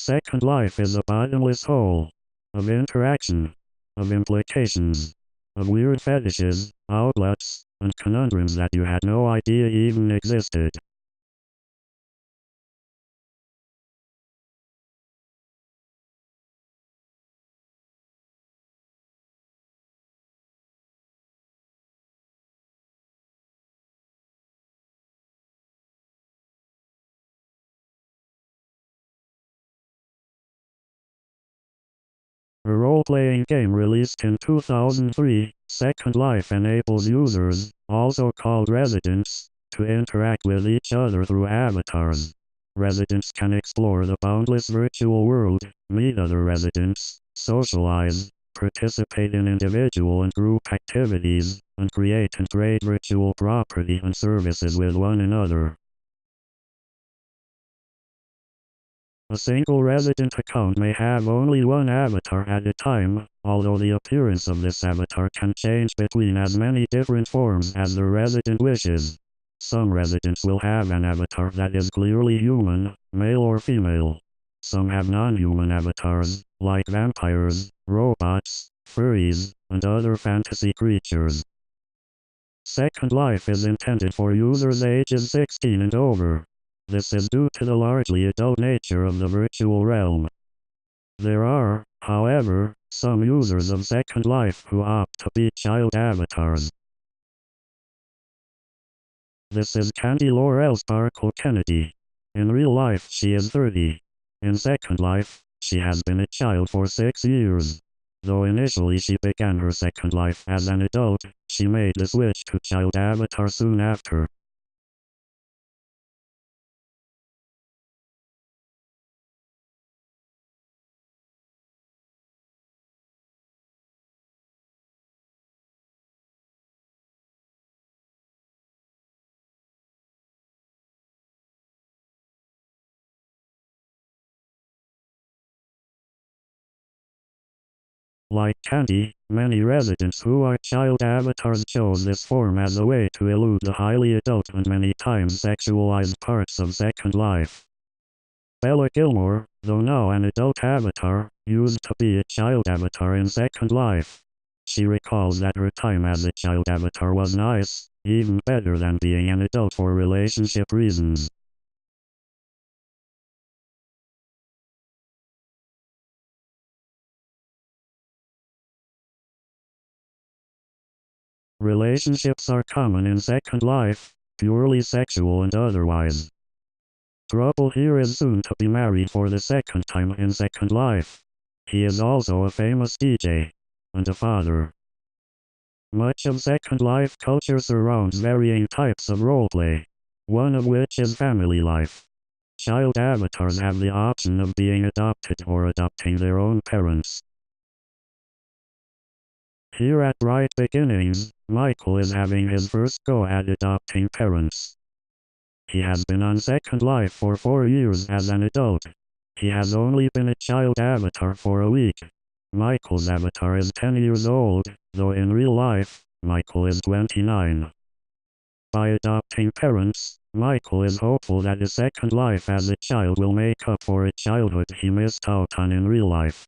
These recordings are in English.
Second Life is a bottomless hole of interaction, of implications, of weird fetishes, outlets, and conundrums that you had no idea even existed. A role-playing game released in 2003, Second Life enables users, also called residents, to interact with each other through avatars. Residents can explore the boundless virtual world, meet other residents, socialize, participate in individual and group activities, and create and trade virtual property and services with one another. A single resident account may have only one avatar at a time, although the appearance of this avatar can change between as many different forms as the resident wishes. Some residents will have an avatar that is clearly human, male or female. Some have non-human avatars, like vampires, robots, furries, and other fantasy creatures. Second Life is intended for users ages 16 and over. This is due to the largely adult nature of the virtual realm. There are, however, some users of Second Life who opt to be child avatars. This is Candy Laurel Sparkle Kennedy. In real life she is 30. In Second Life, she has been a child for 6 years. Though initially she began her Second Life as an adult, she made the switch to child avatar soon after. Like Candy, many residents who are child avatars chose this form as a way to elude the highly adult and many times sexualized parts of Second Life. Bella Gilmore, though now an adult avatar, used to be a child avatar in Second Life. She recalls that her time as a child avatar was nice, even better than being an adult for relationship reasons. Relationships are common in Second Life, purely sexual and otherwise. Trouble here is soon to be married for the second time in Second Life. He is also a famous DJ, and a father. Much of Second Life culture surrounds varying types of roleplay, one of which is family life. Child avatars have the option of being adopted or adopting their own parents. Here at Bright Beginnings, Michael is having his first go at adopting parents. He has been on Second Life for 4 years as an adult. He has only been a child avatar for a week. Michael's avatar is 10 years old, though in real life, Michael is 29. By adopting parents, Michael is hopeful that his Second Life as a child will make up for a childhood he missed out on in real life.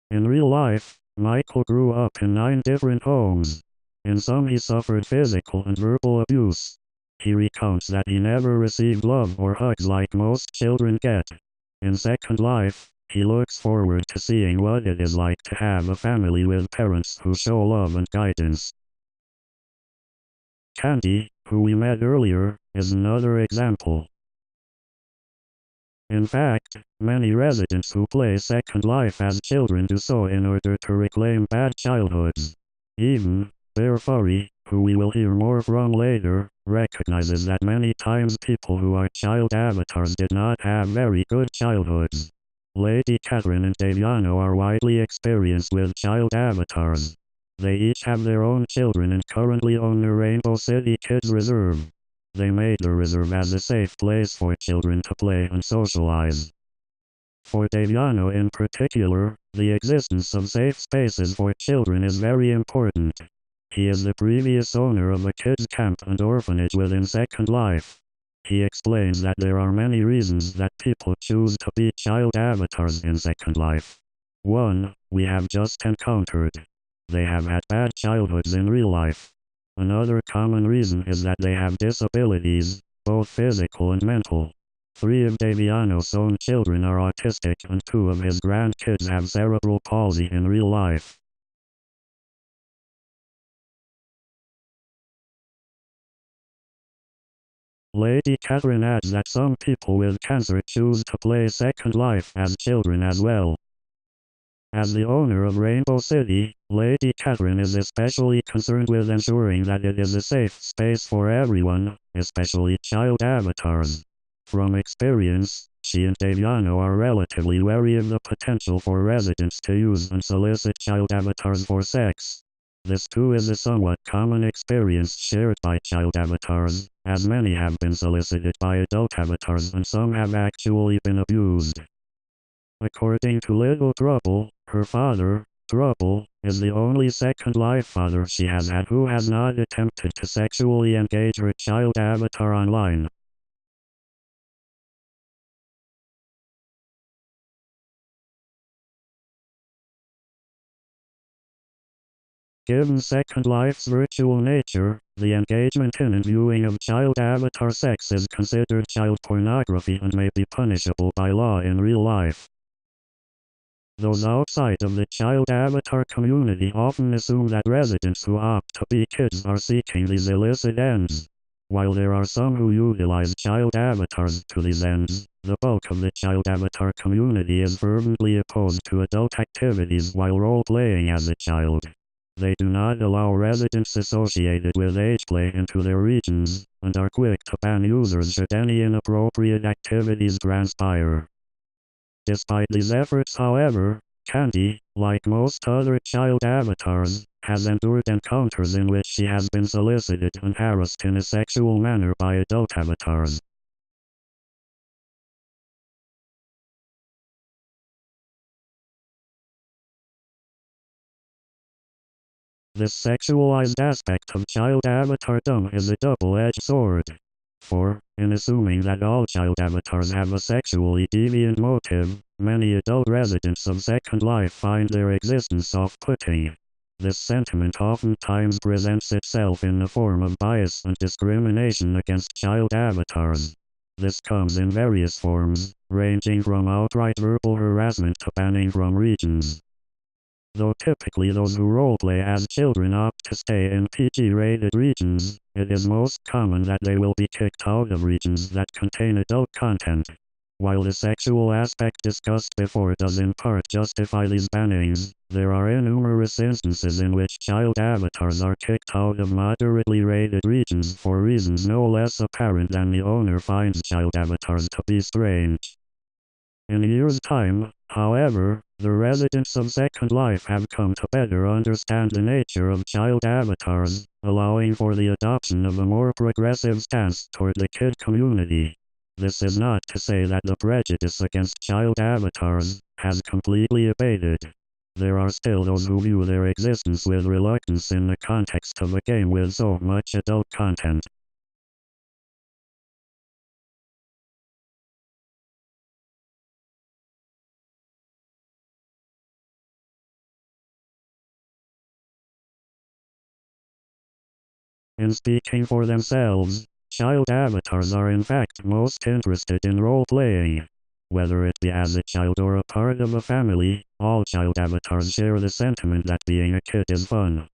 In real life, Michael grew up in 9 different homes. In some he suffered physical and verbal abuse. He recounts that he never received love or hugs like most children get. In Second Life, he looks forward to seeing what it is like to have a family with parents who show love and guidance. Candy, who we met earlier, is another example. In fact, many residents who play Second Life as children do so in order to reclaim bad childhoods. Even, Bear Furry, who we will hear more from later, recognizes that many times people who are child avatars did not have very good childhoods. Lady Catherine and Daviano are widely experienced with child avatars. They each have their own children and currently own the Rainbow City Kids Reserve. They made the reserve as a safe place for children to play and socialize. For Daviano in particular, the existence of safe spaces for children is very important. He is the previous owner of a kids' camp and orphanage within Second Life. He explains that there are many reasons that people choose to be child avatars in Second Life. 1. We have just encountered. They have had bad childhoods in real life. Another common reason is that they have disabilities, both physical and mental. 3 of Daviano's own children are autistic and 2 of his grandkids have cerebral palsy in real life. Lady Catherine adds that some people with cancer choose to play Second Life as children as well. As the owner of Rainbow City, Lady Catherine is especially concerned with ensuring that it is a safe space for everyone, especially child avatars. From experience, she and Daviano are relatively wary of the potential for residents to use and solicit child avatars for sex. This too is a somewhat common experience shared by child avatars, as many have been solicited by adult avatars and some have actually been abused. According to Little Trouble, her father, Trouble, is the only Second Life father she has had who has not attempted to sexually engage her child avatar online. Given Second Life's virtual nature, the engagement in and viewing of child avatar sex is considered child pornography and may be punishable by law in real life. Those outside of the child avatar community often assume that residents who opt to be kids are seeking these illicit ends. While there are some who utilize child avatars to these ends, the bulk of the child avatar community is fervently opposed to adult activities while role-playing as a child. They do not allow residents associated with age play into their regions, and are quick to ban users should any inappropriate activities transpire. Despite these efforts, however, Candy, like most other child avatars, has endured encounters in which she has been solicited and harassed in a sexual manner by adult avatars. This sexualized aspect of child avatardom is a double-edged sword. For, in assuming that all child avatars have a sexually deviant motive, many adult residents of Second Life find their existence off-putting. This sentiment oftentimes presents itself in the form of bias and discrimination against child avatars. This comes in various forms, ranging from outright verbal harassment to banning from regions. Though typically those who roleplay as children opt to stay in PG-rated regions, it is most common that they will be kicked out of regions that contain adult content. While the sexual aspect discussed before does in part justify these bannings, there are numerous instances in which child avatars are kicked out of moderately rated regions for reasons no less apparent than the owner finds child avatars to be strange. In years' time, however, the residents of Second Life have come to better understand the nature of child avatars, allowing for the adoption of a more progressive stance toward the kid community. This is not to say that the prejudice against child avatars has completely abated. There are still those who view their existence with reluctance in the context of a game with so much adult content. In speaking for themselves, child avatars are in fact most interested in role-playing. Whether it be as a child or a part of a family, all child avatars share the sentiment that being a kid is fun.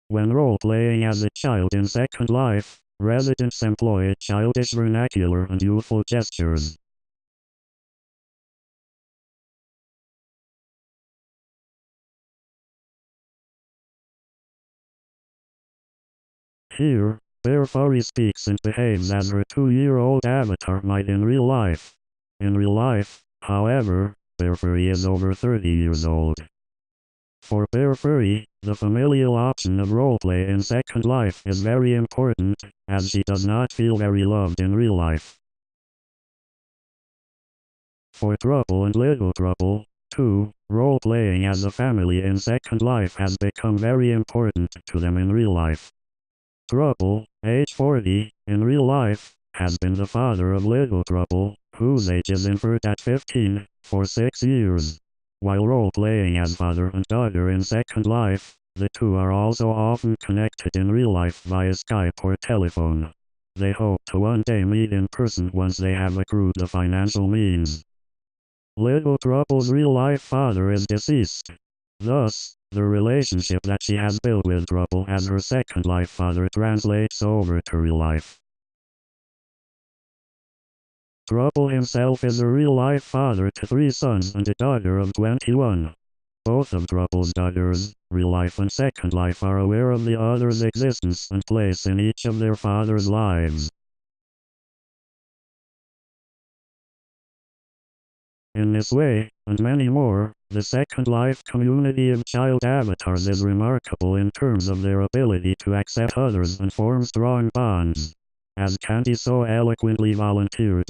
When role-playing as a child in Second Life, residents employ a childish vernacular and youthful gestures. Here, Bear Furry speaks and behaves as her 2-year-old avatar might in real life. In real life, however, Bear Furry is over 30 years old. For Bear Furry, the familial option of roleplay in Second Life is very important, as she does not feel very loved in real life. For Trouble and Little Trouble, too, Role-playing as a family in Second Life has become very important to them in real life. Trouble, age 40, in real life, has been the father of little Trouble, whose age is inferred at 15, for 6 years. While role-playing as father and daughter in Second Life, the two are also often connected in real life via Skype or telephone. They hope to one day meet in person once they have accrued the financial means. Little Trouble's real-life father is deceased. Thus, the relationship that she has built with Trouble as her Second Life father translates over to real life. Trouble himself is a real-life father to 3 sons and a daughter of 21. Both of Trouble's daughters, real life and Second Life, are aware of the other's existence and place in each of their fathers' lives. In this way, and many more, the Second Life community of child avatars is remarkable in terms of their ability to accept others and form strong bonds. As Candy so eloquently volunteered,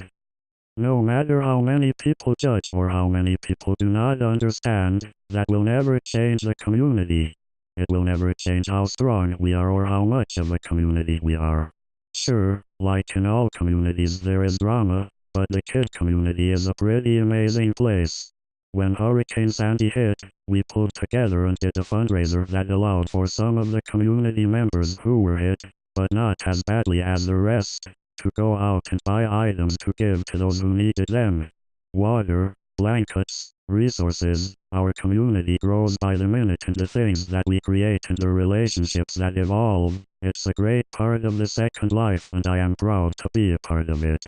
no matter how many people judge or how many people do not understand, that will never change the community. It will never change how strong we are or how much of a community we are. Sure, like in all communities there is drama, but the kid community is a pretty amazing place. When Hurricane Sandy hit, we pulled together and did a fundraiser that allowed for some of the community members who were hit, but not as badly as the rest, to go out and buy items to give to those who needed them. Water, blankets, resources. Our community grows by the minute in the things that we create and the relationships that evolve. It's a great part of the Second Life and I am proud to be a part of it.